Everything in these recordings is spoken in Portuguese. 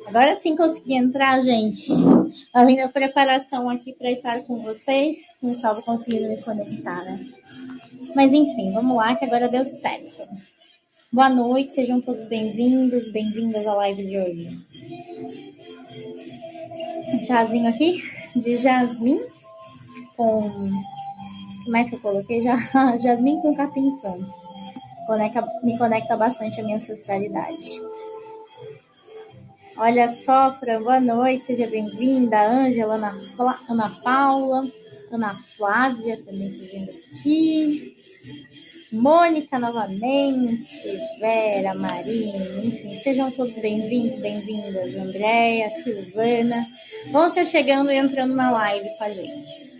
Agora sim consegui entrar, gente. Além da preparação aqui para estar com vocês, não estava conseguindo me conectar, né? Mas enfim, vamos lá que agora deu certo. Boa noite, sejam todos bem-vindos, bem-vindas à live de hoje. Um chazinho aqui de jasmim com... O que mais que eu coloquei? Jasmim com capim-santo. Me conecta bastante a minha ancestralidade. Olha só, Fran, boa noite, seja bem-vinda. Ângela, Ana Paula, Ana Flávia também vindo aqui. Mônica novamente, Vera, Marina, enfim, sejam todos bem-vindos, bem-vindas. Andréia, Silvana, vão ser chegando e entrando na live com a gente.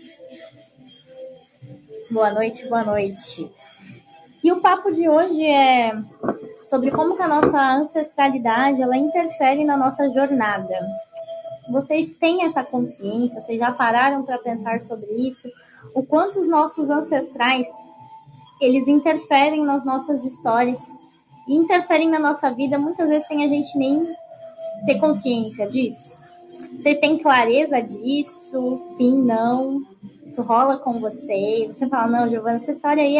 Boa noite, boa noite. E o papo de hoje é sobre como que a nossa ancestralidade ela interfere na nossa jornada. Vocês têm essa consciência? Vocês já pararam para pensar sobre isso? O quanto os nossos ancestrais eles interferem nas nossas histórias e interferem na nossa vida muitas vezes sem a gente nem ter consciência disso? Vocês têm clareza disso? Sim, não? Isso rola com você? Você fala, não, Giovana, essa história aí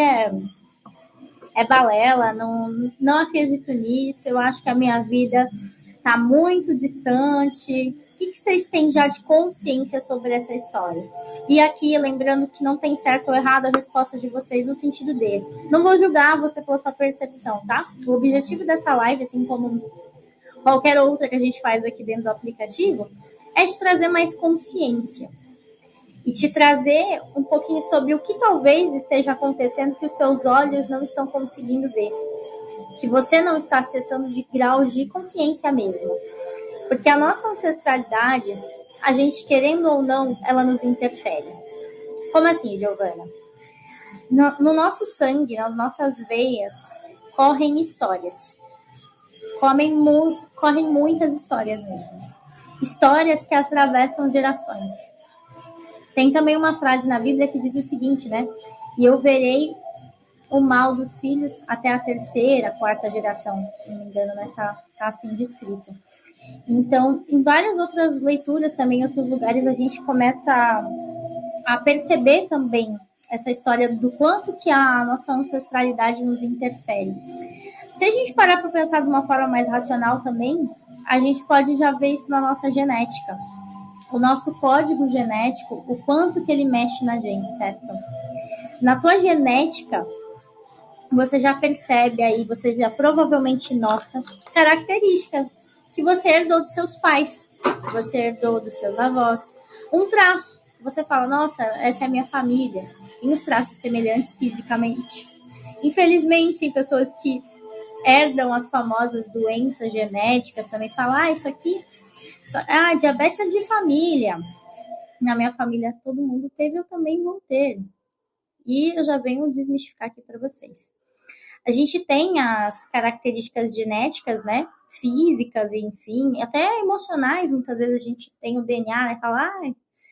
é balela, não acredito nisso, eu acho que a minha vida está muito distante. O que vocês têm já de consciência sobre essa história? E aqui, lembrando que não tem certo ou errado a resposta de vocês no sentido dele. Não vou julgar você pela sua percepção, tá? O objetivo dessa live, assim como qualquer outra que a gente faz aqui dentro do aplicativo, é te trazer mais consciência. E te trazer um pouquinho sobre o que talvez esteja acontecendo que os seus olhos não estão conseguindo ver. Que você não está acessando de graus de consciência mesmo. Porque a nossa ancestralidade, a gente querendo ou não, ela nos interfere. Como assim, Giovana? No nosso sangue, nas nossas veias, correm histórias. Correm muitas histórias mesmo. Histórias que atravessam gerações. Tem também uma frase na Bíblia que diz o seguinte, né? E eu verei o mal dos filhos até a terceira, quarta geração. Se não me engano, né? Tá assim descrito. Então, em várias outras leituras também, em outros lugares, a gente começa a perceber também essa história do quanto que a nossa ancestralidade nos interfere. Se a gente parar para pensar de uma forma mais racional também, a gente pode já ver isso na nossa genética. O nosso código genético, o quanto que ele mexe na gente, certo? Na tua genética, você já percebe aí, você já provavelmente nota características que você herdou dos seus pais, que você herdou dos seus avós. Um traço, você fala, nossa, essa é a minha família. Tem os traços semelhantes fisicamente. Infelizmente, tem pessoas que herdam as famosas doenças genéticas, também falam, isso aqui... diabetes é de família. Na minha família todo mundo teve, eu também vou ter. E eu já venho desmistificar aqui para vocês. A gente tem as características genéticas, né? Físicas, enfim, até emocionais. Muitas vezes a gente tem o DNA, né? Fala,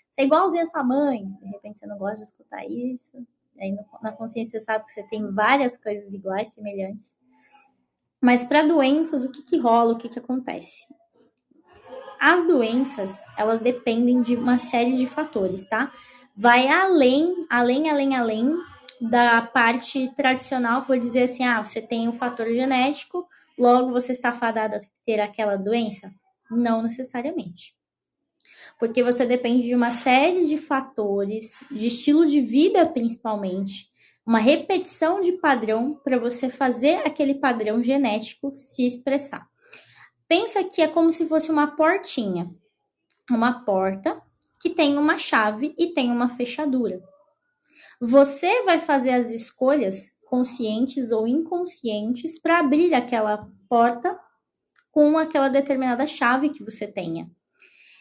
você é igualzinho a sua mãe. De repente você não gosta de escutar isso. Aí na consciência você sabe que você tem várias coisas iguais, semelhantes. Mas para doenças, o que rola, o que acontece? As doenças, elas dependem de uma série de fatores, tá? Vai além da parte tradicional, por dizer assim, você tem um fator genético, logo você está fadado a ter aquela doença? Não necessariamente. Porque você depende de uma série de fatores, de estilo de vida principalmente, uma repetição de padrão para você fazer aquele padrão genético se expressar. Pensa que é como se fosse uma portinha. Uma porta que tem uma chave e tem uma fechadura. Você vai fazer as escolhas conscientes ou inconscientes para abrir aquela porta com aquela determinada chave que você tenha.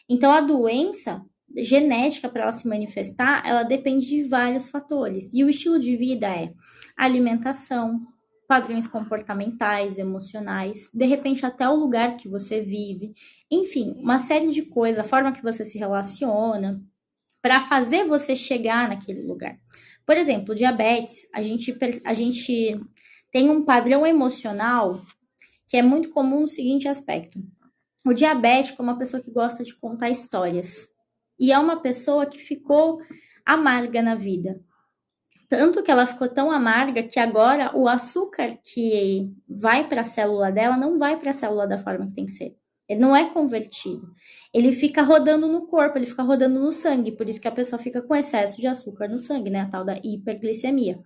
Então, a doença genética, para ela se manifestar, ela depende de vários fatores. E o estilo de vida é alimentação, padrões comportamentais, emocionais, de repente até o lugar que você vive, enfim, uma série de coisas, a forma que você se relaciona, para fazer você chegar naquele lugar. Por exemplo, diabetes, a gente tem um padrão emocional que é muito comum no seguinte aspecto. O diabético é uma pessoa que gosta de contar histórias. E é uma pessoa que ficou amarga na vida. Tanto que ela ficou tão amarga que agora o açúcar que vai para a célula dela não vai para a célula da forma que tem que ser. Ele não é convertido. Ele fica rodando no corpo, ele fica rodando no sangue. Por isso que a pessoa fica com excesso de açúcar no sangue, né? A tal da hiperglicemia.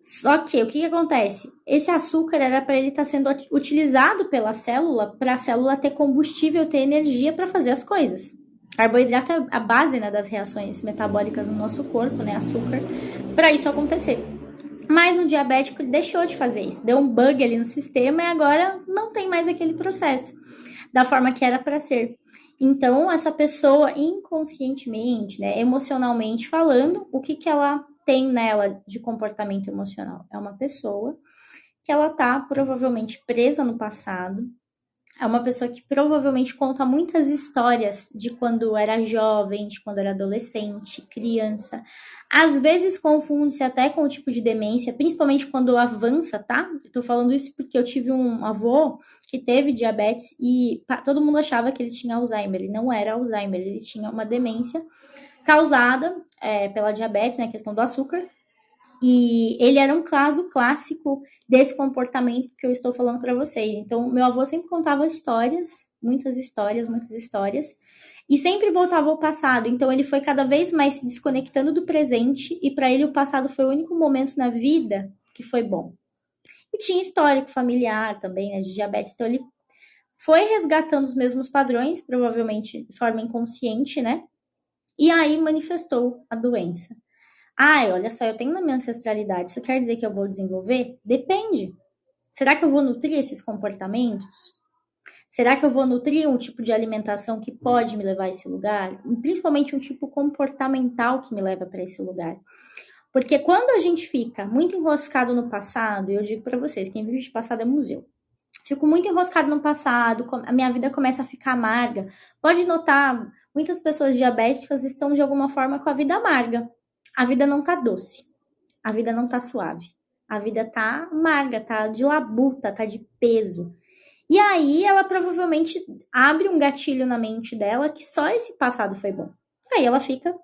Só que o que, que acontece? Esse açúcar era para ele estar sendo utilizado pela célula para a célula ter combustível, ter energia para fazer as coisas. Carboidrato é a base, né, das reações metabólicas no nosso corpo, né? Açúcar, para isso acontecer. Mas no diabético ele deixou de fazer isso, deu um bug ali no sistema e agora não tem mais aquele processo da forma que era para ser. Então, essa pessoa inconscientemente, né, emocionalmente falando, o que, que ela tem nela de comportamento emocional? É uma pessoa que ela tá provavelmente presa no passado, é uma pessoa que provavelmente conta muitas histórias de quando era jovem, de quando era adolescente, criança. Às vezes confunde-se até com o tipo de demência, principalmente quando avança, tá? Eu tô falando isso porque eu tive um avô que teve diabetes e todo mundo achava que ele tinha Alzheimer. Ele não era Alzheimer, ele tinha uma demência causada pela diabetes, né? A questão do açúcar. E ele era um caso clássico desse comportamento que eu estou falando para vocês. Então, meu avô sempre contava histórias, muitas histórias, muitas histórias, e sempre voltava ao passado. Então, ele foi cada vez mais se desconectando do presente, e para ele o passado foi o único momento na vida que foi bom. E tinha histórico familiar também, né, de diabetes. Então, ele foi resgatando os mesmos padrões, provavelmente de forma inconsciente, né? E aí manifestou a doença. Ai, olha só, eu tenho na minha ancestralidade, isso quer dizer que eu vou desenvolver? Depende. Será que eu vou nutrir esses comportamentos? Será que eu vou nutrir um tipo de alimentação que pode me levar a esse lugar? E principalmente um tipo comportamental que me leva para esse lugar. Porque quando a gente fica muito enroscado no passado, e eu digo para vocês, quem vive de passado é museu. Fico muito enroscado no passado, a minha vida começa a ficar amarga. Pode notar, muitas pessoas diabéticas estão de alguma forma com a vida amarga. A vida não tá doce. A vida não tá suave. A vida tá amarga, tá de labuta, tá de peso. E aí ela provavelmente abre um gatilho na mente dela que só esse passado foi bom. Aí ela fica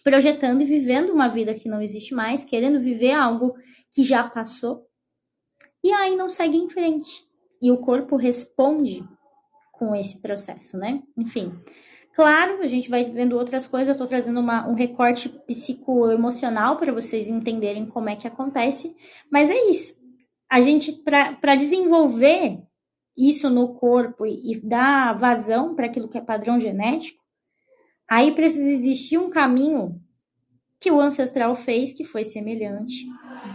projetando e vivendo uma vida que não existe mais, querendo viver algo que já passou. E aí não segue em frente. E o corpo responde com esse processo, né? Enfim, claro, a gente vai vendo outras coisas, eu estou trazendo um recorte psicoemocional para vocês entenderem como é que acontece, mas é isso. A gente, para desenvolver isso no corpo e dar vazão para aquilo que é padrão genético, aí precisa existir um caminho que o ancestral fez, que foi semelhante,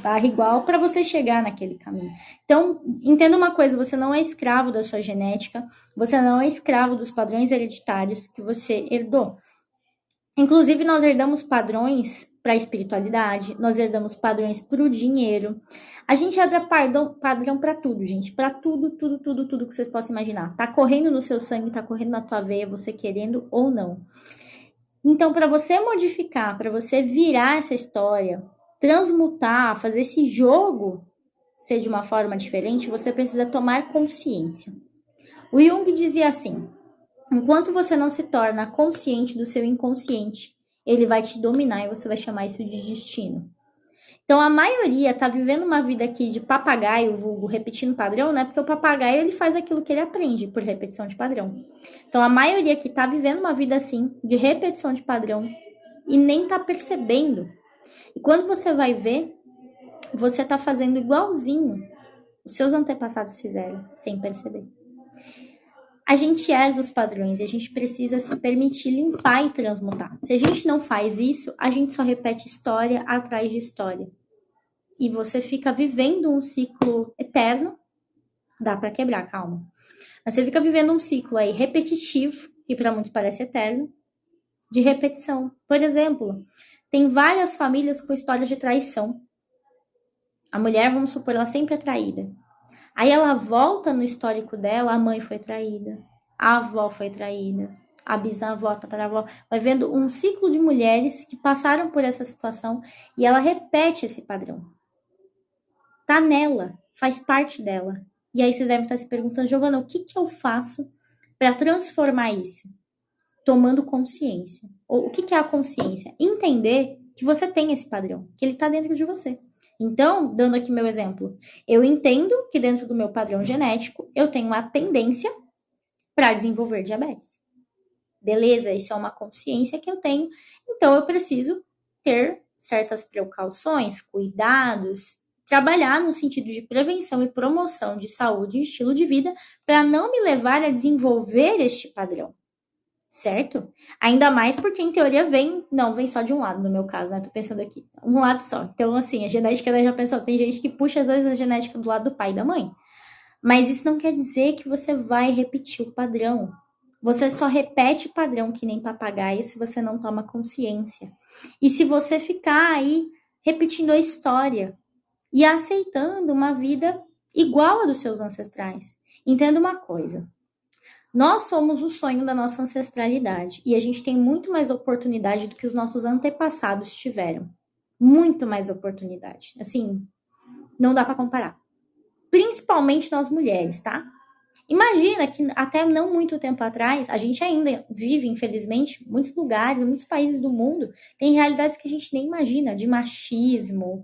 barra igual, para você chegar naquele caminho. Então, entenda uma coisa, você não é escravo da sua genética, você não é escravo dos padrões hereditários que você herdou. Inclusive, nós herdamos padrões para a espiritualidade, nós herdamos padrões para o dinheiro. A gente herda padrão para tudo, gente. Para tudo, tudo, tudo, tudo que vocês possam imaginar. Tá correndo no seu sangue, tá correndo na tua veia, você querendo ou não. Então, para você modificar, para você virar essa história, transmutar, fazer esse jogo ser de uma forma diferente, você precisa tomar consciência. O Jung dizia assim: enquanto você não se torna consciente do seu inconsciente, ele vai te dominar e você vai chamar isso de destino. Então a maioria tá vivendo uma vida aqui de papagaio, vulgo, repetindo padrão, né? Porque o papagaio ele faz aquilo que ele aprende por repetição de padrão. Então a maioria que tá vivendo uma vida assim, de repetição de padrão, e nem tá percebendo. E quando você vai ver, você tá fazendo igualzinho os seus antepassados fizeram, sem perceber. A gente herda os padrões e a gente precisa se permitir limpar e transmutar. Se a gente não faz isso, a gente só repete história atrás de história. E você fica vivendo um ciclo eterno. Dá para quebrar, calma. Mas você fica vivendo um ciclo aí repetitivo, que para muitos parece eterno, de repetição. Por exemplo, tem várias famílias com histórias de traição. A mulher, vamos supor, ela sempre é traída. Aí ela volta no histórico dela, a mãe foi traída, a avó foi traída, a bisavó, a tataravó, vai vendo um ciclo de mulheres que passaram por essa situação e ela repete esse padrão. Tá nela, faz parte dela. E aí vocês devem estar se perguntando, Giovana, o que eu faço para transformar isso? Tomando consciência. O que é a consciência? Entender que você tem esse padrão, que ele está dentro de você. Então, dando aqui meu exemplo, eu entendo que dentro do meu padrão genético, eu tenho uma tendência para desenvolver diabetes. Beleza, isso é uma consciência que eu tenho, então eu preciso ter certas precauções, cuidados, trabalhar no sentido de prevenção e promoção de saúde e estilo de vida para não me levar a desenvolver este padrão. Certo? Ainda mais porque, em teoria, vem só de um lado, no meu caso, né? Tô pensando aqui, um lado só. Então, assim, a genética, ela já pensou, tem gente que puxa, às vezes, a genética do lado do pai e da mãe. Mas isso não quer dizer que você vai repetir o padrão. Você só repete o padrão que nem papagaio se você não toma consciência. E se você ficar aí repetindo a história e aceitando uma vida igual a dos seus ancestrais. Entenda uma coisa. Nós somos o sonho da nossa ancestralidade e a gente tem muito mais oportunidade do que os nossos antepassados tiveram. Muito mais oportunidade. Assim, não dá para comparar. Principalmente nós mulheres, tá? Imagina que até não muito tempo atrás, a gente ainda vive, infelizmente, muitos lugares, muitos países do mundo, tem realidades que a gente nem imagina, de machismo,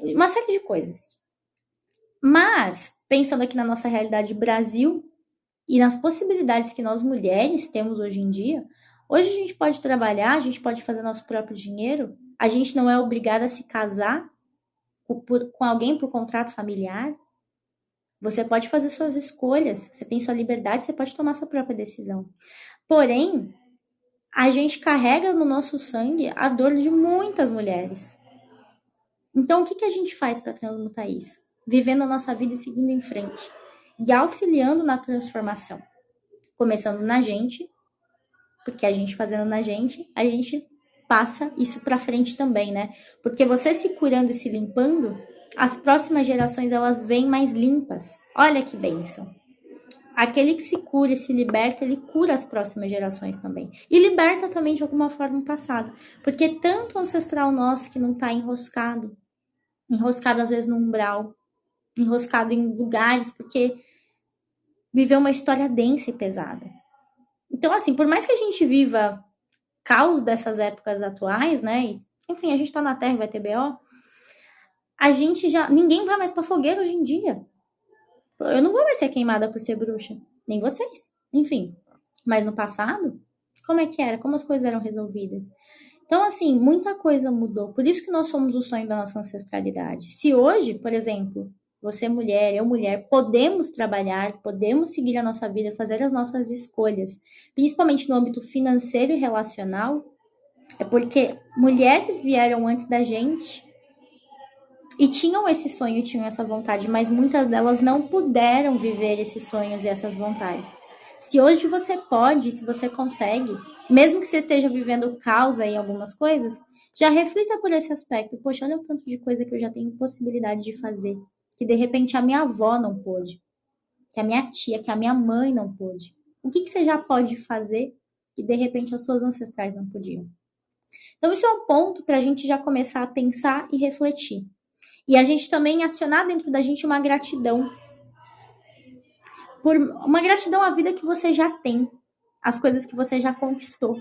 uma série de coisas. Mas, pensando aqui na nossa realidade Brasil, e nas possibilidades que nós mulheres temos hoje em dia, hoje a gente pode trabalhar, a gente pode fazer nosso próprio dinheiro, a gente não é obrigada a se casar com alguém por contrato familiar. Você pode fazer suas escolhas, você tem sua liberdade, você pode tomar sua própria decisão. Porém, a gente carrega no nosso sangue a dor de muitas mulheres. Então, o que a gente faz para transmutar isso? Vivendo a nossa vida e seguindo em frente. E auxiliando na transformação. Começando na gente, porque a gente fazendo na gente, a gente passa isso para frente também, né? Porque você se curando e se limpando, as próximas gerações elas vêm mais limpas. Olha que bênção. Aquele que se cura e se liberta, ele cura as próximas gerações também. E liberta também de alguma forma o passado. Porque tanto ancestral nosso que não está enroscado às vezes no umbral, enroscado em lugares, porque viveu uma história densa e pesada. Então, assim, por mais que a gente viva caos dessas épocas atuais, né? E, enfim, a gente tá na Terra e vai ter BO. A gente já. Ninguém vai mais pra fogueira hoje em dia. Eu não vou mais ser queimada por ser bruxa. Nem vocês. Enfim. Mas no passado, como é que era? Como as coisas eram resolvidas? Então, assim, muita coisa mudou. Por isso que nós somos o sonho da nossa ancestralidade. Se hoje, por exemplo, você mulher, eu mulher, podemos trabalhar, podemos seguir a nossa vida, fazer as nossas escolhas, principalmente no âmbito financeiro e relacional, é porque mulheres vieram antes da gente e tinham esse sonho, tinham essa vontade, mas muitas delas não puderam viver esses sonhos e essas vontades. Se hoje você pode, se você consegue, mesmo que você esteja vivendo caos em algumas coisas, já reflita por esse aspecto. Poxa, olha o tanto de coisa que eu já tenho possibilidade de fazer, que de repente a minha avó não pôde, que a minha tia, que a minha mãe não pôde. O que você já pode fazer que de repente as suas ancestrais não podiam? Então, isso é um ponto para a gente já começar a pensar e refletir. E a gente também acionar dentro da gente uma gratidão. Por uma gratidão à vida que você já tem, as coisas que você já conquistou.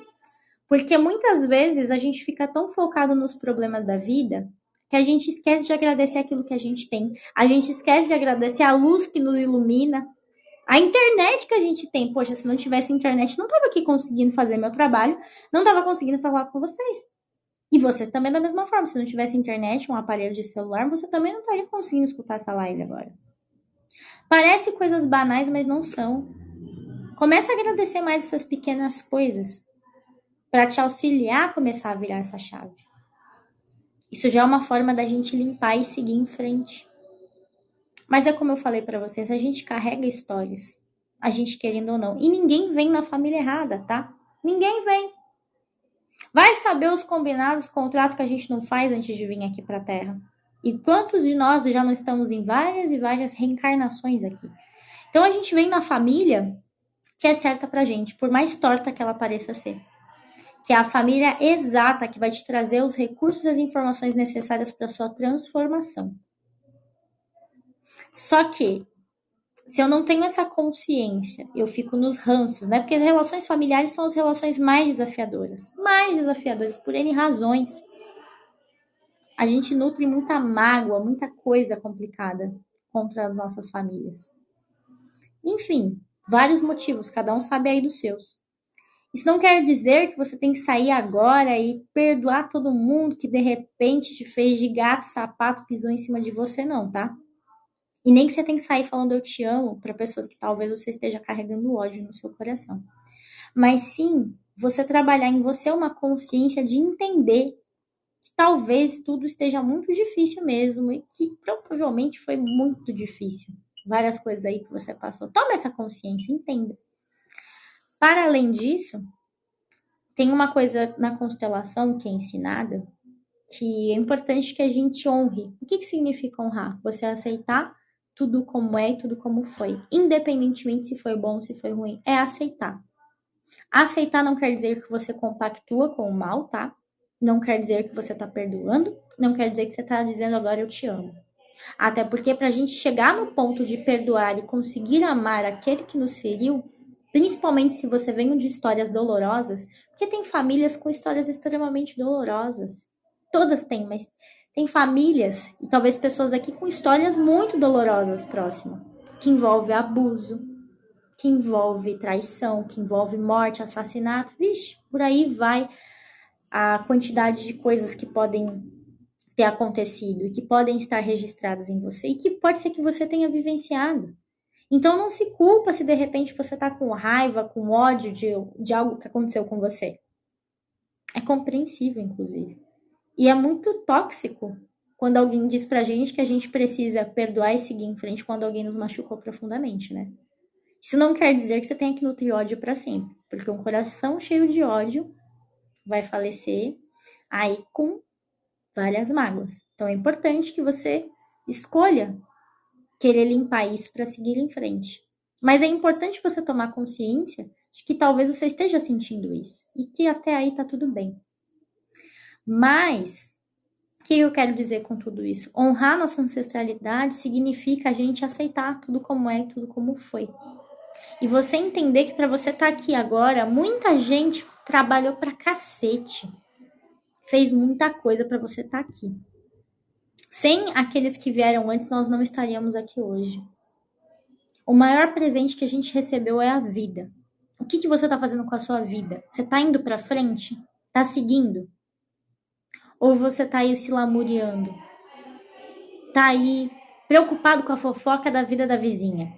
Porque muitas vezes a gente fica tão focado nos problemas da vida que a gente esquece de agradecer aquilo que a gente tem. A gente esquece de agradecer a luz que nos ilumina. A internet que a gente tem. Poxa, se não tivesse internet, não estava aqui conseguindo fazer meu trabalho, não estava conseguindo falar com vocês. E vocês também da mesma forma. Se não tivesse internet, um aparelho de celular, você também não estaria conseguindo escutar essa live agora. Parece coisas banais, mas não são. Começa a agradecer mais essas pequenas coisas para te auxiliar a começar a virar essa chave. Isso já é uma forma da gente limpar e seguir em frente. Mas é como eu falei para vocês, a gente carrega histórias, a gente querendo ou não. E ninguém vem na família errada, tá? Ninguém vem. Vai saber os combinados, contratos que a gente não faz antes de vir aqui para a Terra. E quantos de nós já não estamos em várias e várias reencarnações aqui? Então a gente vem na família que é certa pra gente, por mais torta que ela pareça ser. Que é a família exata que vai te trazer os recursos e as informações necessárias para sua transformação. Só que Se eu não tenho essa consciência, eu fico nos ranços, né? Porque as relações familiares são as relações mais desafiadoras por N razões. A gente nutre muita mágoa, muita coisa complicada contra as nossas famílias. Enfim, vários motivos, cada um sabe aí dos seus. Isso não quer dizer que você tem que sair agora e perdoar todo mundo que de repente te fez de gato, sapato, pisou em cima de você, não, tá? E nem que você tem que sair falando eu te amo para pessoas que talvez você esteja carregando ódio no seu coração. Mas sim, você trabalhar em você uma consciência de entender que talvez tudo esteja muito difícil mesmo e que provavelmente foi muito difícil. Várias coisas aí que você passou. Toma essa consciência, entenda. Para além disso, tem uma coisa na constelação que é ensinada que é importante que a gente honre. O que significa honrar? Você aceitar tudo como é e tudo como foi, independentemente se foi bom ou se foi ruim. É aceitar. Aceitar não quer dizer que você compactua com o mal, tá? Não quer dizer que você tá perdoando, não quer dizer que você tá dizendo agora eu te amo. Até porque para a gente chegar no ponto de perdoar e conseguir amar aquele que nos feriu, principalmente se você vem de histórias dolorosas, porque tem famílias com histórias extremamente dolorosas. Todas têm, mas tem famílias e talvez pessoas aqui com histórias muito dolorosas próximo, que envolve abuso, que envolve traição, que envolve morte, assassinato. Vixe, por aí vai a quantidade de coisas que podem ter acontecido e que podem estar registrados em você e que pode ser que você tenha vivenciado. Então não se culpa se de repente você está com raiva, com ódio de algo que aconteceu com você. É compreensível, inclusive. E é muito tóxico quando alguém diz pra gente que a gente precisa perdoar e seguir em frente quando alguém nos machucou profundamente, né? Isso não quer dizer que você tenha que nutrir ódio para sempre, porque um coração cheio de ódio vai falecer aí com várias mágoas. Então é importante que você escolha querer limpar isso para seguir em frente. Mas é importante você tomar consciência de que talvez você esteja sentindo isso e que até aí tá tudo bem. Mas o que eu quero dizer com tudo isso? Honrar nossa ancestralidade significa a gente aceitar tudo como é e tudo como foi. E você entender que para você estar aqui agora, muita gente trabalhou pra cacete. Fez muita coisa para você estar aqui. Sem aqueles que vieram antes, nós não estaríamos aqui hoje. O maior presente que a gente recebeu é a vida. O que você está fazendo com a sua vida? Você está indo para frente? Está seguindo? Ou você está aí se lamuriando? Está aí preocupado com a fofoca da vida da vizinha?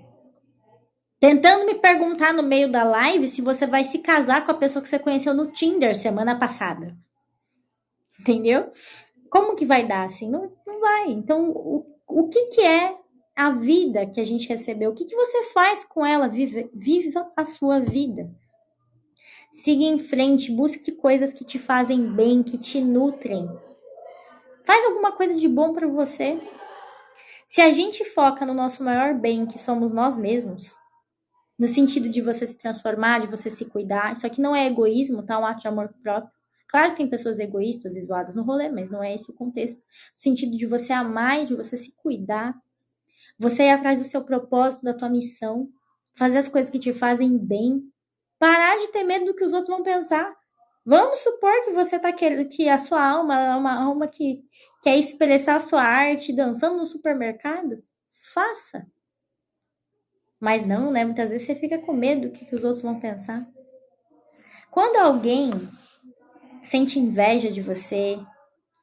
Tentando me perguntar no meio da live se você vai se casar com a pessoa que você conheceu no Tinder semana passada. Entendeu? Como que vai dar assim? Não, não vai. Então, o que é a vida que a gente recebeu? O que você faz com ela? Viva a sua vida. Siga em frente, busque coisas que te fazem bem, que te nutrem. Faz alguma coisa de bom para você. Se a gente foca no nosso maior bem, que somos nós mesmos, no sentido de você se transformar, de você se cuidar, isso aqui não é egoísmo, tá? É um ato de amor próprio. Claro que tem pessoas egoístas e zoadas no rolê, mas não é esse o contexto. No sentido de você amar e de você se cuidar, você ir atrás do seu propósito, da tua missão, fazer as coisas que te fazem bem, parar de ter medo do que os outros vão pensar. Vamos supor que você tá querendo, que a sua alma é uma alma que quer expressar a sua arte dançando no supermercado? Faça. Mas não, né? Muitas vezes você fica com medo do que os outros vão pensar. Quando alguém sente inveja de você,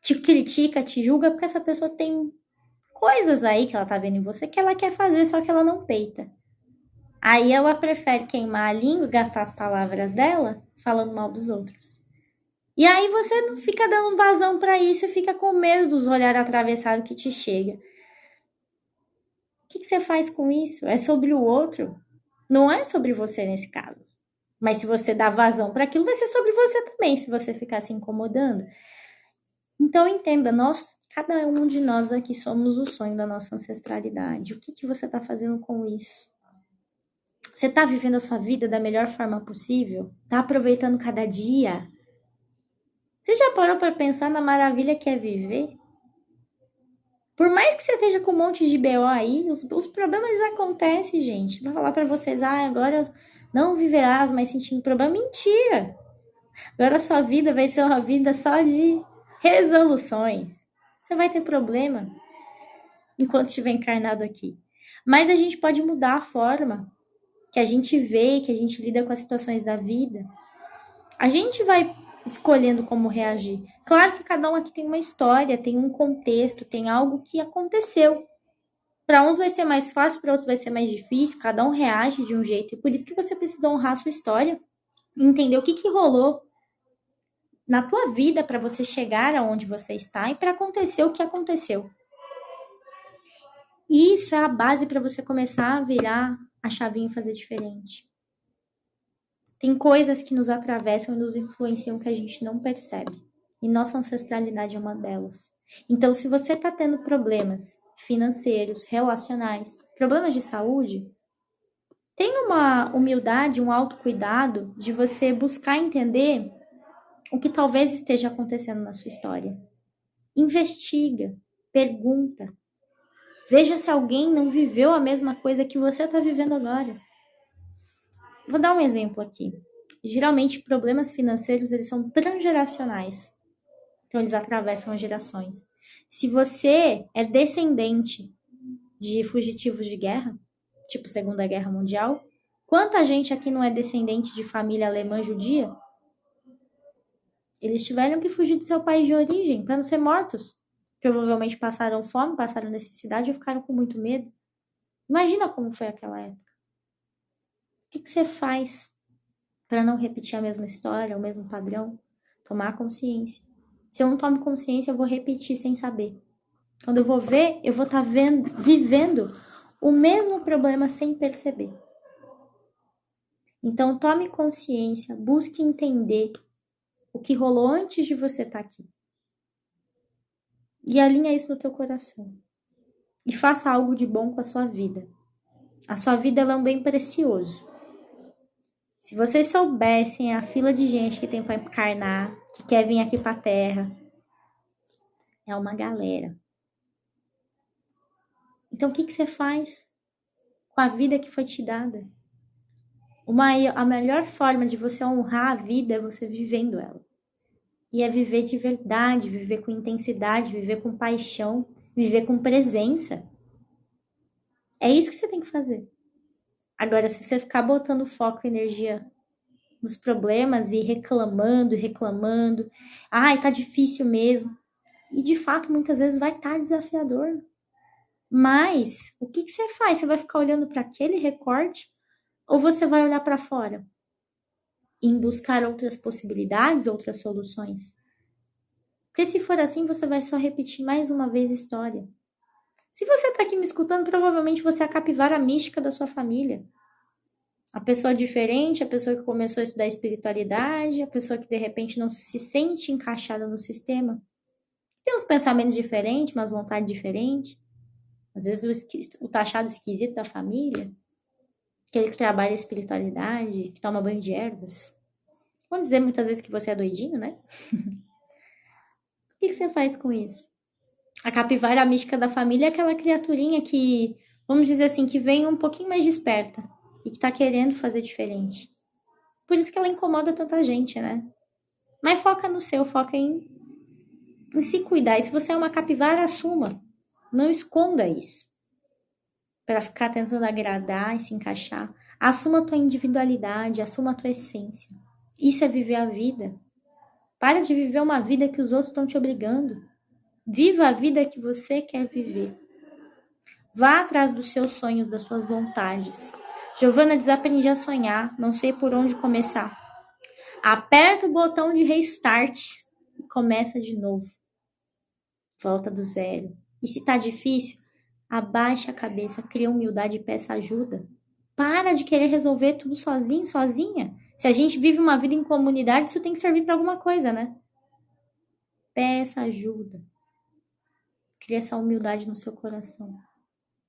te critica, te julga, porque essa pessoa tem coisas aí que ela tá vendo em você que ela quer fazer, só que ela não peita. Aí ela prefere queimar a língua, gastar as palavras dela, falando mal dos outros. E aí você não fica dando vazão pra isso e fica com medo dos olhares atravessados que te chega. O que você faz com isso? É sobre o outro? Não é sobre você nesse caso. Mas se você dá vazão para aquilo, vai ser sobre você também, se você ficar se incomodando. Então entenda, cada um de nós aqui somos o sonho da nossa ancestralidade. O que você está fazendo com isso? Você está vivendo a sua vida da melhor forma possível? Está aproveitando cada dia? Você já parou para pensar na maravilha que é viver? Por mais que você esteja com um monte de BO aí, os problemas acontecem, gente. Vou falar pra vocês, agora não viverás mais sentindo problema. Mentira! Agora a sua vida vai ser uma vida só de resoluções. Você vai ter problema enquanto estiver encarnado aqui. Mas a gente pode mudar a forma que a gente vê, que a gente lida com as situações da vida. A gente vai escolhendo como reagir. Claro que cada um aqui tem uma história, tem um contexto, tem algo que aconteceu. Para uns vai ser mais fácil, para outros vai ser mais difícil. Cada um reage de um jeito. E por isso que você precisa honrar a sua história. Entender o que rolou na tua vida para você chegar aonde você está e para acontecer o que aconteceu. Isso é a base para você começar a virar a chavinha e fazer diferente. Tem coisas que nos atravessam e nos influenciam que a gente não percebe. E nossa ancestralidade é uma delas. Então, se você está tendo problemas financeiros, relacionais, problemas de saúde, tenha uma humildade, um autocuidado de você buscar entender o que talvez esteja acontecendo na sua história. Investiga, pergunta. Veja se alguém não viveu a mesma coisa que você está vivendo agora. Vou dar um exemplo aqui. Geralmente, problemas financeiros eles são transgeracionais. Então, eles atravessam as gerações. Se você é descendente de fugitivos de guerra, tipo Segunda Guerra Mundial, quanta gente aqui não é descendente de família alemã judia? Eles tiveram que fugir do seu país de origem para não ser mortos. Provavelmente passaram fome, passaram necessidade ou ficaram com muito medo. Imagina como foi aquela época. O que você faz para não repetir a mesma história, o mesmo padrão? Tomar consciência. Se eu não tomo consciência, eu vou repetir sem saber. Quando eu vou ver, eu vou estar vivendo o mesmo problema sem perceber. Então, tome consciência, busque entender o que rolou antes de você estar aqui. E alinha isso no teu coração. E faça algo de bom com a sua vida. A sua vida ela é um bem precioso. Se vocês soubessem a fila de gente que tem para encarnar, que quer vir aqui para a Terra, é uma galera. Então, o que você faz com a vida que foi te dada? A melhor forma de você honrar a vida é você vivendo ela. E é viver de verdade, viver com intensidade, viver com paixão, viver com presença. É isso que você tem que fazer. Agora, se você ficar botando foco e energia nos problemas e reclamando, tá difícil mesmo. E de fato, muitas vezes vai estar desafiador. Mas, o que você faz? Você vai ficar olhando para aquele recorte ou você vai olhar para fora? Em buscar outras possibilidades, outras soluções? Porque se for assim, você vai só repetir mais uma vez a história. Se você está aqui me escutando, provavelmente você é a capivara mística da sua família. A pessoa diferente, a pessoa que começou a estudar espiritualidade, a pessoa que de repente não se sente encaixada no sistema. Tem uns pensamentos diferentes, umas vontades diferentes. Às vezes o taxado esquisito da família, aquele que trabalha a espiritualidade, que toma banho de ervas. Vamos dizer muitas vezes que você é doidinho, né? O que você faz com isso? A capivara mística da família é aquela criaturinha que, vamos dizer assim, que vem um pouquinho mais desperta e que tá querendo fazer diferente. Por isso que ela incomoda tanta gente, né? Mas foca no seu, foca em se cuidar. E se você é uma capivara, assuma. Não esconda isso. Para ficar tentando agradar e se encaixar. Assuma a tua individualidade, assuma a tua essência. Isso é viver a vida. Para de viver uma vida que os outros estão te obrigando. Viva a vida que você quer viver. Vá atrás dos seus sonhos, das suas vontades. Giovana, desaprendi a sonhar, não sei por onde começar. Aperta o botão de restart e começa de novo. Volta do zero. E se tá difícil, abaixa a cabeça, cria humildade e peça ajuda. Para de querer resolver tudo sozinho, sozinha. Se a gente vive uma vida em comunidade, isso tem que servir para alguma coisa, né? Peça ajuda. Cria essa humildade no seu coração.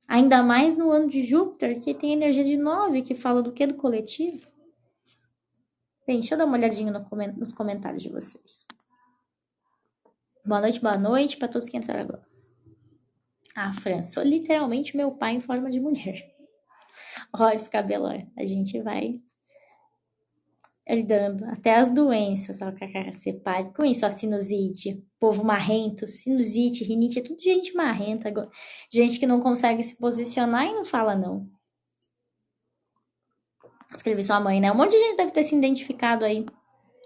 Ainda mais no ano de Júpiter, que tem energia de 9, que fala do que? Do coletivo. Bem, deixa eu dar uma olhadinha nos comentários de vocês. Boa noite para todos que entraram agora. Ah, Fran, sou literalmente meu pai em forma de mulher. Horus Cabelor. A gente vai lidando até as doenças, ó, você pare com isso, a sinusite, povo marrento, sinusite, rinite, é tudo gente marrenta, gente que não consegue se posicionar e não fala não. Escrevi sua mãe, né? Um monte de gente deve ter se identificado aí,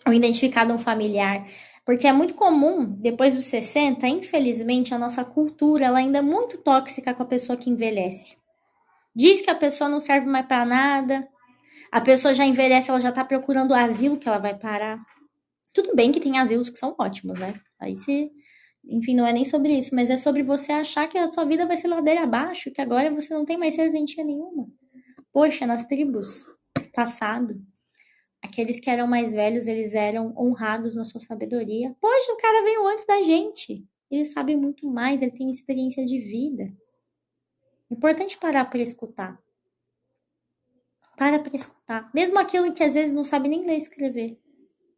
ou identificado um familiar, porque é muito comum, depois dos 60, infelizmente, a nossa cultura ela ainda é muito tóxica com a pessoa que envelhece. Diz que a pessoa não serve mais para nada, a pessoa já envelhece, ela já tá procurando o asilo que ela vai parar. Tudo bem que tem asilos que são ótimos, né? Aí se. Enfim, não é nem sobre isso, mas é sobre você achar que a sua vida vai ser ladeira abaixo, que agora você não tem mais serventia nenhuma. Poxa, nas tribos, passado, aqueles que eram mais velhos, eles eram honrados na sua sabedoria. Poxa, o cara veio antes da gente. Ele sabe muito mais, ele tem experiência de vida. É importante parar para escutar. Para escutar. Mesmo aquilo que às vezes não sabe nem ler e escrever.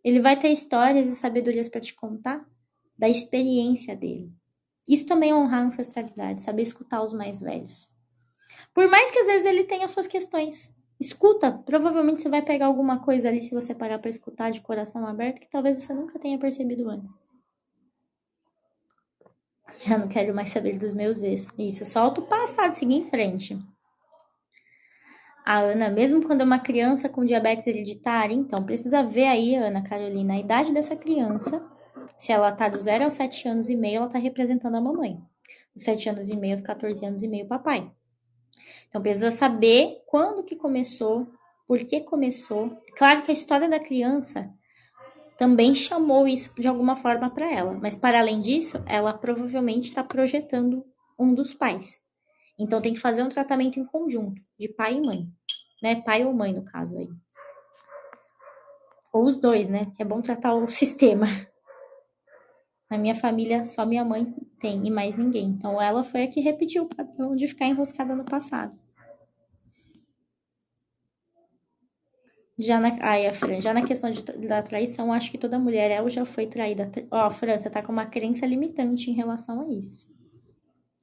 Ele vai ter histórias e sabedorias para te contar da experiência dele. Isso também é honrar a ancestralidade, saber escutar os mais velhos. Por mais que às vezes ele tenha suas questões. Escuta, provavelmente você vai pegar alguma coisa ali se você parar para escutar de coração aberto que talvez você nunca tenha percebido antes. Já não quero mais saber dos meus ex. Isso, solta o passado, seguir em frente. A Ana, mesmo quando é uma criança com diabetes hereditária, então precisa ver aí, Ana Carolina, a idade dessa criança. Se ela tá do 0 aos 7 anos e meio, ela tá representando a mamãe. Dos 7 anos e meio aos 14 anos e meio, o papai. Então precisa saber quando que começou, por que começou. Claro que a história da criança também chamou isso de alguma forma para ela, mas para além disso, ela provavelmente está projetando um dos pais. Então tem que fazer um tratamento em conjunto, de pai e mãe, né? Pai ou mãe no caso aí. Ou os dois, né? Que é bom tratar o sistema. Na minha família, só minha mãe tem e mais ninguém. Então ela foi a que repetiu o padrão de ficar enroscada no passado. Já na questão da traição, acho que toda mulher é ou já foi traída. Ó, Fran, você tá com uma crença limitante em relação a isso.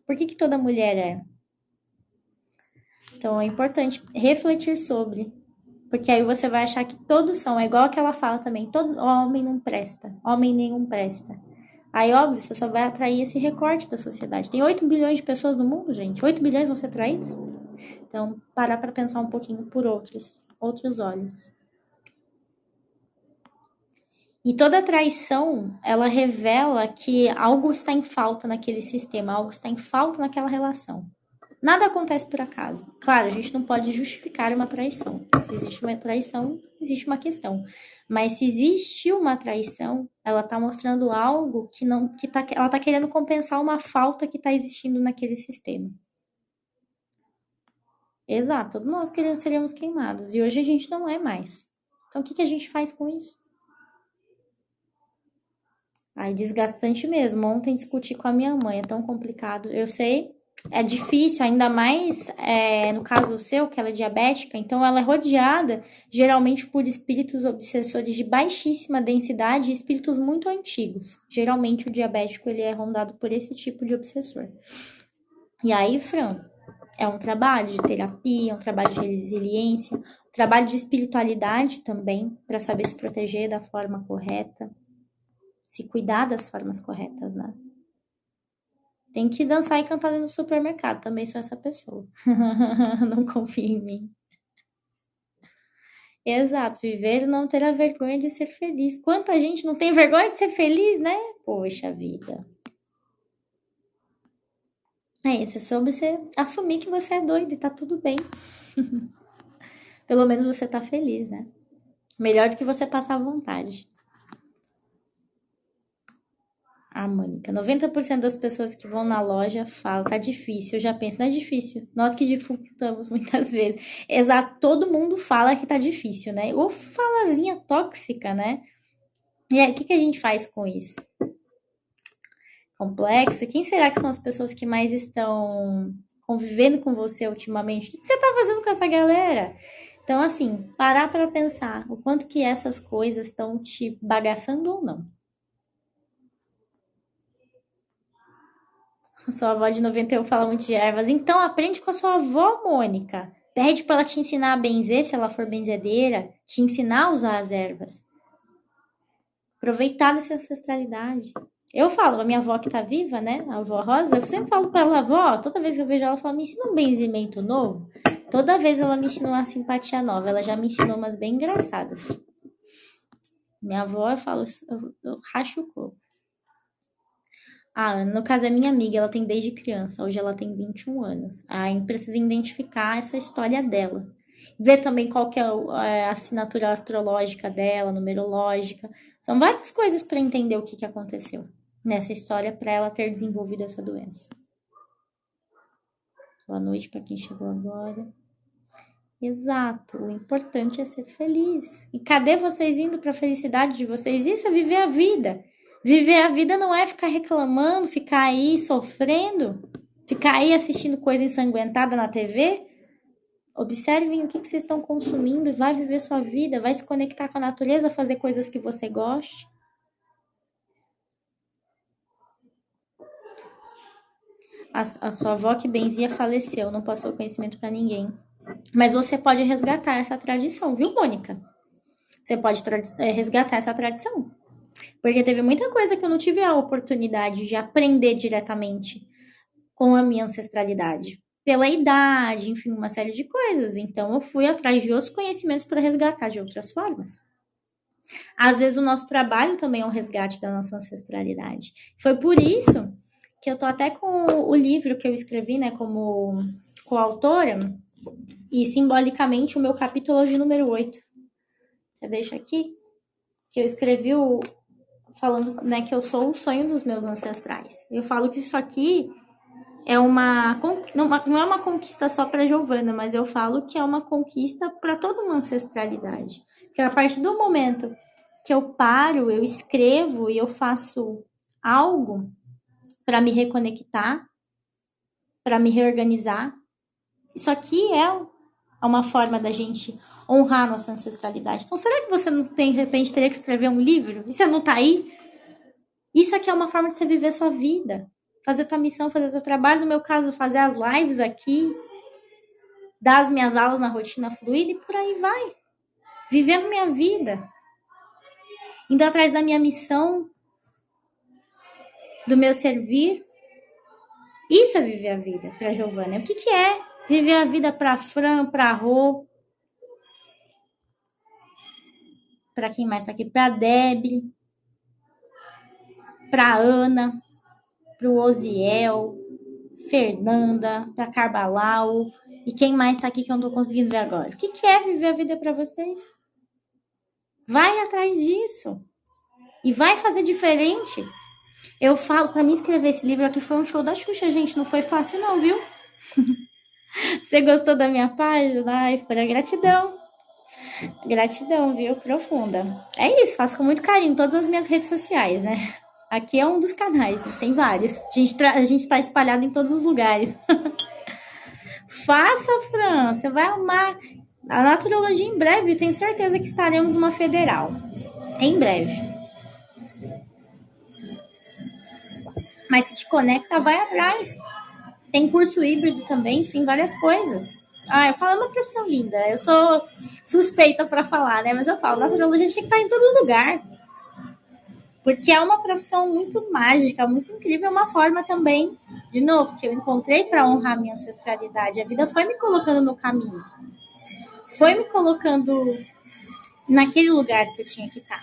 Por que toda mulher é? Então é importante refletir sobre. Porque aí você vai achar que todos são. É igual aquela fala também: todo homem não presta, homem nenhum presta. Aí, óbvio, você só vai atrair esse recorte da sociedade. Tem 8 bilhões de pessoas no mundo, gente. 8 bilhões vão ser traídos? Então, parar para pensar um pouquinho por outros olhos. E toda traição, ela revela que algo está em falta naquele sistema, algo está em falta naquela relação. Nada acontece por acaso. Claro, a gente não pode justificar uma traição. Se existe uma traição, existe uma questão. Mas se existe uma traição, ela está mostrando algo que não, ela está querendo compensar uma falta que está existindo naquele sistema. Exato, todos nós seríamos queimados e hoje a gente não é mais. Então o que a gente faz com isso? Aí desgastante mesmo. Ontem discuti com a minha mãe, é tão complicado. Eu sei, é difícil, ainda mais no caso seu, que ela é diabética, então ela é rodeada geralmente por espíritos obsessores de baixíssima densidade e espíritos muito antigos. Geralmente o diabético ele é rondado por esse tipo de obsessor. E aí, Fran, é um trabalho de terapia, um trabalho de resiliência, um trabalho de espiritualidade também, para saber se proteger da forma correta, se cuidar das formas corretas, né? Tem que dançar e cantar no supermercado, também sou essa pessoa. Não confia em mim. Exato, viver e não ter a vergonha de ser feliz. Quanta gente não tem vergonha de ser feliz, né? Poxa vida. É isso, é sobre você assumir que você é doido e tá tudo bem. Pelo menos você tá feliz, né? Melhor do que você passar vontade. Ah, Mônica, 90% das pessoas que vão na loja falam, tá difícil. Eu já penso, não é difícil. Nós que dificultamos muitas vezes. Exato, todo mundo fala que tá difícil, né? Ou falazinha tóxica, né? E aí, o que a gente faz com isso? Complexo? Quem será que são as pessoas que mais estão convivendo com você ultimamente? O que você tá fazendo com essa galera? Então, assim, parar para pensar o quanto que essas coisas estão te bagaçando ou não. A sua avó de 91 fala muito de ervas. Então, aprende com a sua avó, Mônica. Pede para ela te ensinar a benzer, se ela for benzedeira. Te ensinar a usar as ervas. Aproveitar dessa ancestralidade. Eu falo, a minha avó que tá viva, né? A avó Rosa, eu sempre falo pra ela, avó, toda vez que eu vejo ela, eu falo, me ensina um benzimento novo. Toda vez ela me ensinou uma simpatia nova. Ela já me ensinou umas bem engraçadas. Minha avó, eu falo, eu racho o corpo. No caso é minha amiga, ela tem desde criança. Hoje ela tem 21 anos. Aí precisa identificar essa história dela. Ver também qual que é a assinatura astrológica dela, numerológica. São várias coisas para entender o que aconteceu nessa história para ela ter desenvolvido essa doença. Boa noite para quem chegou agora. Exato, o importante é ser feliz. E cadê vocês indo para a felicidade de vocês? Isso é viver a vida. Viver a vida não é ficar reclamando, ficar aí sofrendo, ficar aí assistindo coisa ensanguentada na TV. Observem o que vocês estão consumindo e vai viver sua vida, vai se conectar com a natureza, fazer coisas que você goste. A sua avó que benzia faleceu, não passou conhecimento para ninguém. Mas você pode resgatar essa tradição, viu, Mônica? Você pode resgatar essa tradição. Porque teve muita coisa que eu não tive a oportunidade de aprender diretamente com a minha ancestralidade. Pela idade, enfim, uma série de coisas. Então, eu fui atrás de outros conhecimentos para resgatar de outras formas. Às vezes, o nosso trabalho também é um resgate da nossa ancestralidade. Foi por isso que eu tô até com o livro que eu escrevi, né, como coautora, e simbolicamente o meu capítulo de número 8. Eu deixo aqui, que eu escrevi falando, né, que eu sou o sonho dos meus ancestrais. Eu falo que isso aqui não é uma conquista só para Giovana, mas eu falo que é uma conquista para toda uma ancestralidade. Porque a partir do momento que eu paro, eu escrevo e eu faço algo para me reconectar, para me reorganizar, isso aqui é uma forma da gente honrar a nossa ancestralidade. Então, será que você não tem, de repente, teria que escrever um livro? E você não tá aí? Isso aqui é uma forma de você viver a sua vida. Fazer tua missão, fazer teu trabalho. No meu caso, fazer as lives aqui. Dar as minhas aulas na rotina fluida e por aí vai. Vivendo minha vida. Indo atrás da minha missão. Do meu servir. Isso é viver a vida pra Giovana. O que é viver a vida pra Fran, pra Rô? Pra quem mais tá aqui? Pra Deb. Pra Ana. Pro Osiel. Fernanda. Pra Carbalau. E quem mais tá aqui que eu não tô conseguindo ver agora? O que é viver a vida pra vocês? Vai atrás disso. E vai fazer diferente. Eu falo, pra mim escrever esse livro aqui foi um show da Xuxa, gente. Não foi fácil não, viu? Você gostou da minha página? Ai, foi a gratidão. Gratidão, viu? Profunda. É isso, faço com muito carinho todas as minhas redes sociais, né? Aqui é um dos canais, mas tem vários. A gente tá espalhado em todos os lugares. Faça, Fran, você vai amar. A naturologia em breve, eu tenho certeza que estaremos numa federal. Em breve. Mas se te conecta, vai atrás. Tem curso híbrido também, enfim, várias coisas. Eu falo, é uma profissão linda. Eu sou suspeita para falar, né? Mas eu falo, naturologia tinha que estar em todo lugar. Porque é uma profissão muito mágica, muito incrível. É uma forma também, de novo, que eu encontrei para honrar minha ancestralidade. A vida foi me colocando no caminho. Foi me colocando naquele lugar que eu tinha que estar.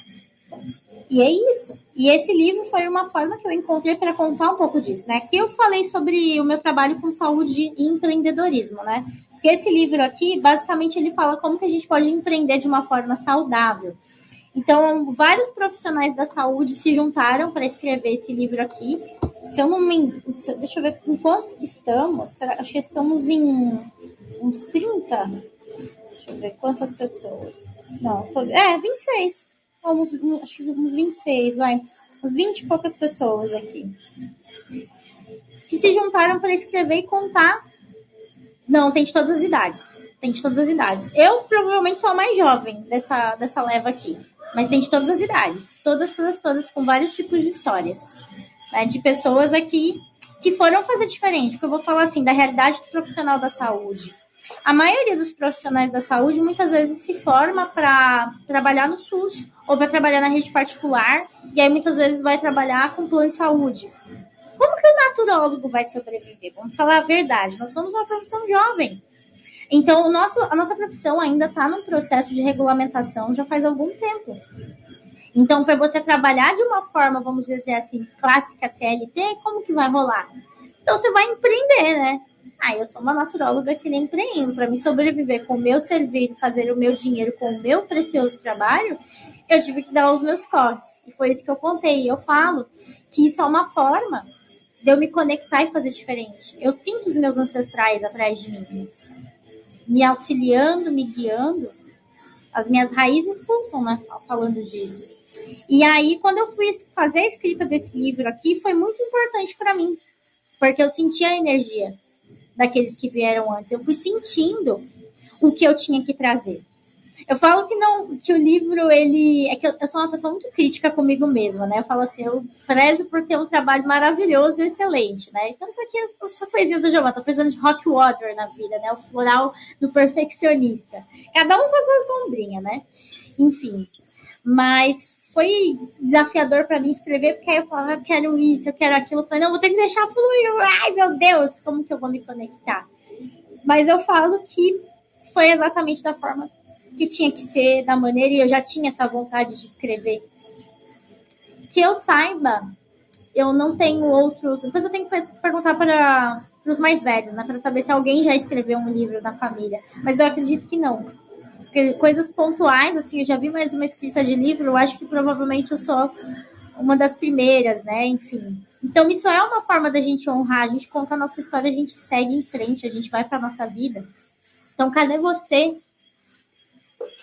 E é isso. E esse livro foi uma forma que eu encontrei para contar um pouco disso, né? Aqui eu falei sobre o meu trabalho com saúde e empreendedorismo, né? Porque esse livro aqui, basicamente, ele fala como que a gente pode empreender de uma forma saudável. Então, vários profissionais da saúde se juntaram para escrever esse livro aqui. Se eu não me engano, deixa eu ver com quantos que estamos. Acho que estamos em uns 30. Deixa eu ver quantas pessoas. Não, 26. Acho que uns 26, vai. Uns 20 e poucas pessoas aqui. Que se juntaram para escrever e contar. Não, tem de todas as idades. Tem de todas as idades. Eu provavelmente sou a mais jovem dessa leva aqui. Mas tem de todas as idades. Todas, com vários tipos de histórias. Né? De pessoas aqui que foram fazer diferente, porque eu vou falar assim, da realidade do profissional da saúde. A maioria dos profissionais da saúde muitas vezes se forma para trabalhar no SUS ou para trabalhar na rede particular, e aí muitas vezes vai trabalhar com plano de saúde. Como que o naturólogo vai sobreviver? Vamos falar a verdade, nós somos uma profissão jovem. Então, a nossa profissão ainda está num processo de regulamentação já faz algum tempo. Então, para você trabalhar de uma forma, vamos dizer assim, clássica CLT, como que vai rolar? Então, você vai empreender, né? Eu sou uma naturóloga que nem empreendo. Para me sobreviver com o meu serviço, fazer o meu dinheiro com o meu precioso trabalho, eu tive que dar os meus cortes. E foi isso que eu contei. Eu falo que isso é uma forma de eu me conectar e fazer diferente. Eu sinto os meus ancestrais atrás de mim, me auxiliando, me guiando. As minhas raízes pulsam, né, falando disso. E aí, quando eu fui fazer a escrita desse livro aqui, foi muito importante para mim, porque eu senti a energia daqueles que vieram antes. Eu fui sentindo o que eu tinha que trazer. Eu falo que não, que o livro, ele... É que eu sou uma pessoa muito crítica comigo mesma, né? Eu falo assim, eu prezo por ter um trabalho maravilhoso e excelente, né? Então isso aqui é só coisinhas do Giovanna. Tô precisando de rock water na vida, né? O floral do perfeccionista. Cada um com a sua sombrinha, né? Enfim. Mas foi desafiador para mim escrever, porque aí eu falava, eu quero isso, eu quero aquilo. Eu falei, não, vou ter que deixar fluir. Ai, meu Deus, como que eu vou me conectar? Mas eu falo que foi exatamente da forma que tinha que ser, da maneira, e eu já tinha essa vontade de escrever. Que eu saiba, eu não tenho outros... Depois eu tenho que perguntar para os mais velhos, né? Para saber se alguém já escreveu um livro na família. Mas eu acredito que não. Porque coisas pontuais, assim, eu já vi mais uma escrita de livro, eu acho que provavelmente eu sou uma das primeiras, né? Enfim. Então isso é uma forma da gente honrar, a gente conta a nossa história, a gente segue em frente, a gente vai para nossa vida. Então cadê você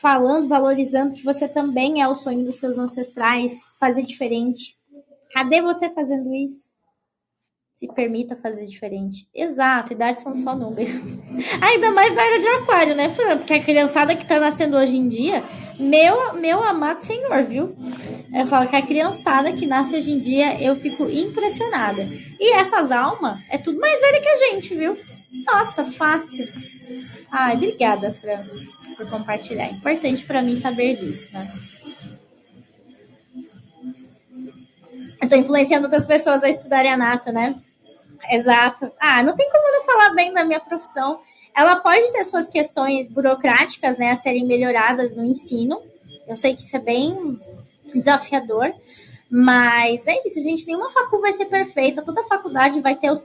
falando, valorizando que você também é o sonho dos seus ancestrais, fazer diferente? Cadê você fazendo isso? Se permita fazer diferente. Exato, idades são só números. Ainda mais na era de aquário, né, Fran? Porque a criançada que tá nascendo hoje em dia, meu amado senhor, viu? Eu falo que a criançada que nasce hoje em dia, eu fico impressionada. E essas almas é tudo mais velha que a gente, viu? Nossa, fácil. Ai, obrigada, Fran, por compartilhar. É importante pra mim saber disso, né? Eu tô influenciando outras pessoas a estudarem a nata, né? Exato. Não tem como não falar bem da minha profissão. Ela pode ter suas questões burocráticas, né, a serem melhoradas no ensino. Eu sei que isso é bem desafiador, mas é isso, gente. Nenhuma faculdade vai ser perfeita. Toda faculdade vai ter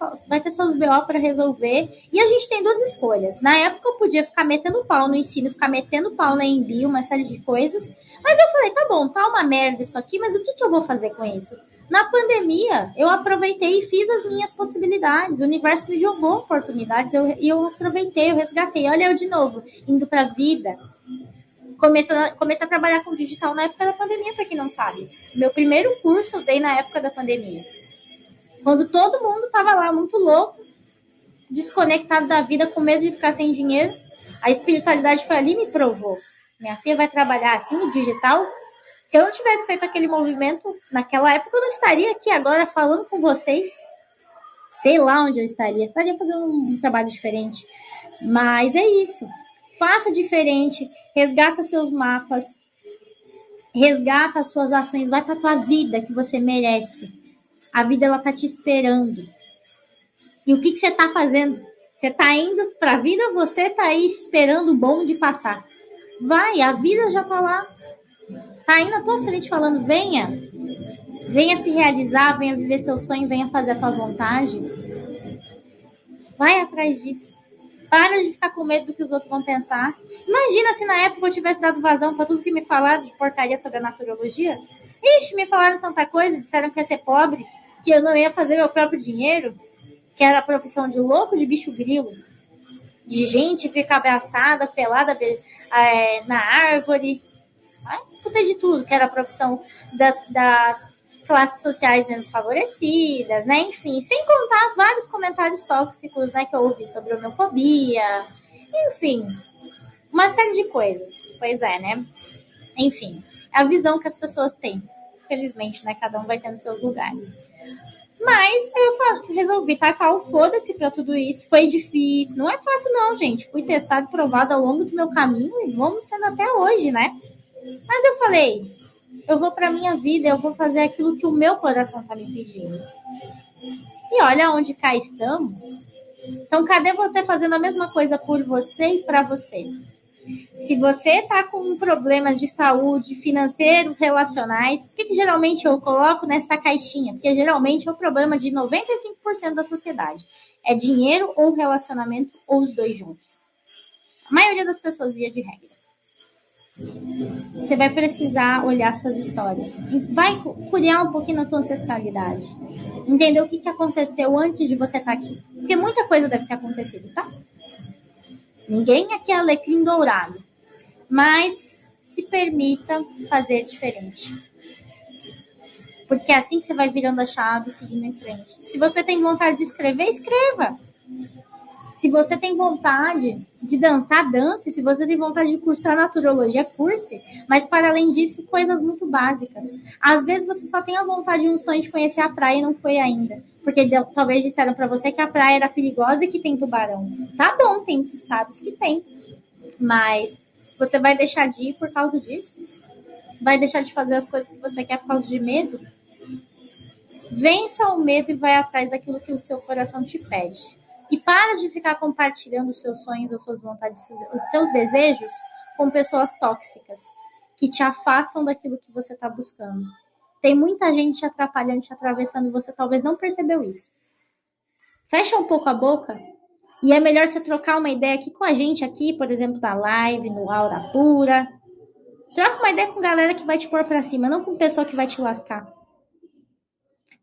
seus BO para resolver. E a gente tem duas escolhas. Na época eu podia ficar metendo pau no ensino, ficar metendo pau na Embi, uma série de coisas. Mas eu falei, tá bom, tá uma merda isso aqui, mas o que eu vou fazer com isso? Na pandemia, eu aproveitei e fiz as minhas possibilidades. O universo me jogou oportunidades e eu aproveitei, eu resgatei. Olha eu de novo, indo para a vida. Comecei a trabalhar com digital na época da pandemia, para quem não sabe. Meu primeiro curso eu dei na época da pandemia. Quando todo mundo estava lá muito louco, desconectado da vida, com medo de ficar sem dinheiro. A espiritualidade foi ali e me provou. Minha filha vai trabalhar assim no digital? Se eu não tivesse feito aquele movimento naquela época, eu não estaria aqui agora falando com vocês. Sei lá onde eu estaria. Estaria fazendo um trabalho diferente. Mas é isso. Faça diferente. Resgata seus mapas. Resgata as suas ações. Vai para tua vida que você merece. A vida, ela tá te esperando. E o que você tá fazendo? Você tá indo pra vida ou você tá aí esperando o bonde passar? Vai, a vida já tá lá. Tá aí na tua frente falando, venha se realizar, venha viver seu sonho, venha fazer a tua vontade. Vai atrás disso. Para de ficar com medo do que os outros vão pensar. Imagina se na época eu tivesse dado vazão para tudo que me falaram de porcaria sobre a naturologia. Ixi, me falaram tanta coisa, disseram que ia ser pobre, que eu não ia fazer meu próprio dinheiro, que era a profissão de louco, de bicho grilo, de gente ficar abraçada, pelada na árvore. Escutei de tudo, que era a profissão das classes sociais menos favorecidas, né? Enfim, sem contar vários comentários tóxicos, né, que eu ouvi sobre homofobia, enfim, uma série de coisas. Pois é, né? Enfim, é a visão que as pessoas têm. Felizmente, né? Cada um vai tendo seus lugares. Mas eu resolvi tacar o foda-se pra tudo isso. Foi difícil. Não é fácil, não, gente. Fui testado e provado ao longo do meu caminho e vamos sendo até hoje, né? Mas eu falei, eu vou pra minha vida, eu vou fazer aquilo que o meu coração tá me pedindo. E olha onde cá estamos. Então, cadê você fazendo a mesma coisa por você e pra você? Se você tá com problemas de saúde, financeiros, relacionais, o que geralmente eu coloco nessa caixinha? Porque geralmente é o problema de 95% da sociedade. É dinheiro ou relacionamento ou os dois juntos. A maioria das pessoas via de regra. Você vai precisar olhar suas histórias. Vai curiar um pouquinho na tua ancestralidade. Entender o que aconteceu antes de você estar aqui. Porque muita coisa deve ter acontecido, tá? Ninguém aqui é alecrim dourado. Mas se permita fazer diferente. Porque é assim que você vai virando a chave e seguindo em frente. Se você tem vontade de escrever, escreva. Se você tem vontade de dançar, dance. Se você tem vontade de cursar naturologia, curse. Mas, para além disso, coisas muito básicas. Às vezes, você só tem a vontade de um sonho de conhecer a praia e não foi ainda. Porque talvez disseram para você que a praia era perigosa e que tem tubarão. Tá bom, tem estados que tem. Mas você vai deixar de ir por causa disso? Vai deixar de fazer as coisas que você quer por causa de medo? Vença o medo e vai atrás daquilo que o seu coração te pede. E para de ficar compartilhando os seus sonhos, as suas vontades, os seus desejos com pessoas tóxicas que te afastam daquilo que você está buscando. Tem muita gente te atrapalhando, te atravessando e você talvez não percebeu isso. Fecha um pouco a boca e é melhor você trocar uma ideia aqui com a gente aqui, por exemplo, na live, no Aura Pura. Troca uma ideia com galera que vai te pôr pra cima, não com pessoa que vai te lascar.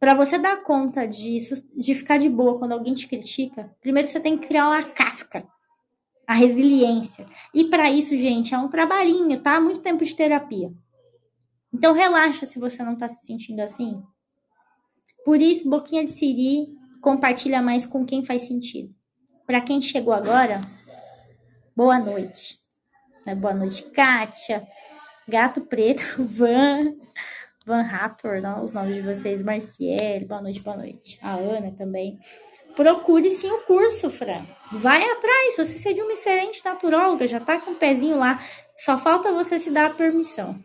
Para você dar conta disso, de ficar de boa quando alguém te critica, primeiro você tem que criar uma casca, a resiliência. E para isso, gente, é um trabalhinho, tá? Muito tempo de terapia. Então relaxa se você não tá se sentindo assim. Por isso, boquinha de siri, compartilha mais com quem faz sentido. Para quem chegou agora, boa noite. Boa noite, Kátia, Gato Preto, Van Hator, não, os nomes de vocês, Marciele, boa noite. A Ana também. Procure sim o curso, Fran. Vai atrás, se você é uma excelente naturóloga, já tá com o pezinho lá, só falta você se dar a permissão.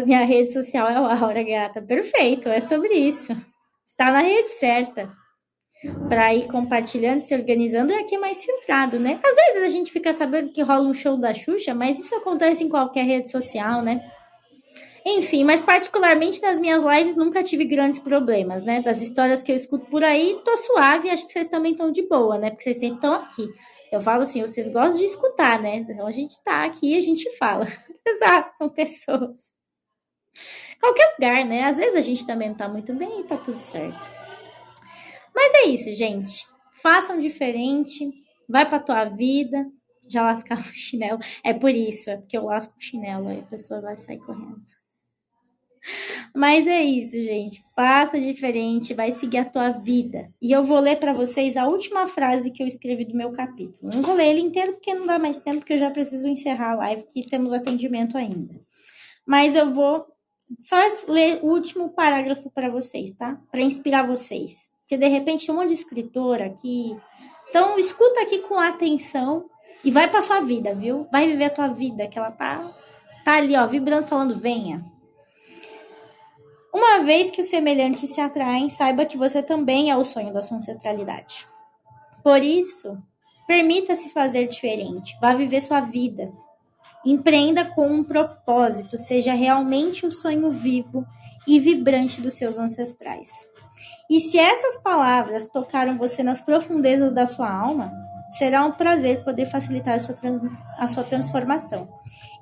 Minha rede social é o Aura Gata, perfeito, é sobre isso. Está na rede certa. Para ir compartilhando, se organizando, é aqui mais filtrado, né? Às vezes a gente fica sabendo que rola um show da Xuxa, mas isso acontece em qualquer rede social, né? Enfim, mas particularmente nas minhas lives nunca tive grandes problemas, né? Das histórias que eu escuto por aí, tô suave e acho que vocês também estão de boa, né? Porque vocês sempre estão aqui. Eu falo assim, vocês gostam de escutar, né? Então a gente tá aqui e a gente fala. Exato, são pessoas. Qualquer lugar, né? Às vezes a gente também não tá muito bem e tá tudo certo. Mas é isso, gente. Façam diferente, vai pra tua vida. Já lascava o chinelo. É por isso, é porque eu lasco o chinelo, aí a pessoa vai sair correndo. Mas é isso, gente. Faça diferente, vai seguir a tua vida. E eu vou ler para vocês a última frase que eu escrevi do meu capítulo. Não vou ler ele inteiro porque não dá mais tempo, porque eu já preciso encerrar a live, que temos atendimento ainda. Mas eu vou só ler o último parágrafo para vocês, tá? Para inspirar vocês. Porque de repente um monte de escritor aqui. Então escuta aqui com atenção e vai para sua vida, viu? Vai viver a tua vida, que ela tá ali, ó, vibrando, falando, venha. Uma vez que os semelhantes se atraem, saiba que você também é o sonho da sua ancestralidade. Por isso, permita-se fazer diferente, vá viver sua vida. Empreenda com um propósito, seja realmente o sonho vivo e vibrante dos seus ancestrais. E se essas palavras tocaram você nas profundezas da sua alma, será um prazer poder facilitar a sua transformação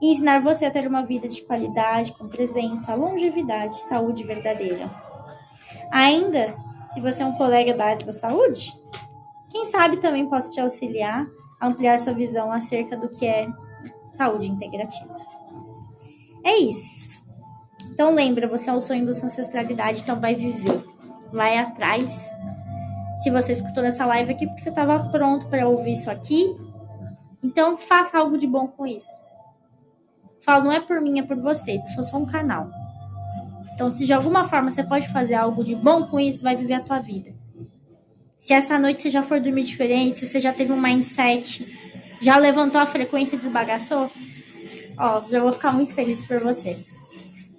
e ensinar você a ter uma vida de qualidade, com presença, longevidade e saúde verdadeira. Ainda, se você é um colega da área da saúde, quem sabe também posso te auxiliar a ampliar sua visão acerca do que é saúde integrativa. É isso. Então lembra, você é o sonho da sua ancestralidade, então vai viver, vai atrás. Se você escutou nessa live aqui porque você estava pronto para ouvir isso aqui, então faça algo de bom com isso. Falo, não é por mim, é por vocês. Eu sou só um canal. Então, se de alguma forma você pode fazer algo de bom com isso, vai viver a tua vida. Se essa noite você já for dormir diferente, se você já teve um mindset, já levantou a frequência e desbagaçou, ó, já vou ficar muito feliz por você.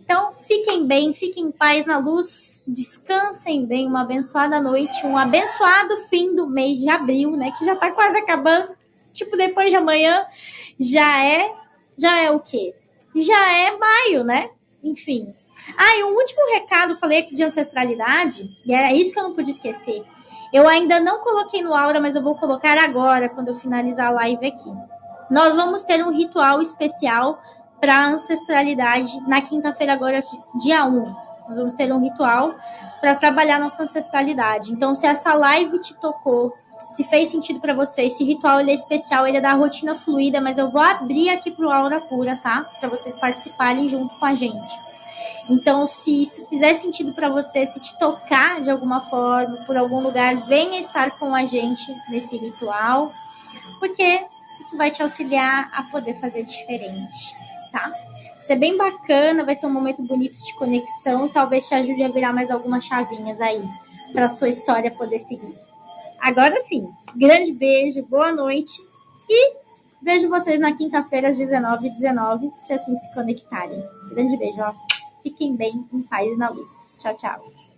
Então, fiquem bem, fiquem em paz na luz, descansem bem, uma abençoada noite, um abençoado fim do mês de abril, né, que já tá quase acabando. Tipo, depois de amanhã já é o quê? Já é maio, né? Enfim. E um último recado, falei aqui de ancestralidade, e é isso que eu não pude esquecer. Eu ainda não coloquei no Aura, mas eu vou colocar agora, quando eu finalizar a live aqui. Nós vamos ter um ritual especial para ancestralidade na quinta-feira, agora, dia 1. Nós vamos ter um ritual para trabalhar nossa ancestralidade. Então, se essa live te tocou, se fez sentido para você, esse ritual ele é especial, ele é da rotina fluida, mas eu vou abrir aqui para o Aura Cura, tá? Para vocês participarem junto com a gente. Então, se isso fizer sentido para você, se te tocar de alguma forma, por algum lugar, venha estar com a gente nesse ritual, porque isso vai te auxiliar a poder fazer diferente, tá? Vai ser bem bacana, vai ser um momento bonito de conexão e talvez te ajude a virar mais algumas chavinhas aí para a sua história poder seguir. Agora sim, grande beijo, boa noite e vejo vocês na quinta-feira às 19h19, se assim se conectarem. Grande beijo, ó. Fiquem bem, em paz e na luz. Tchau, tchau.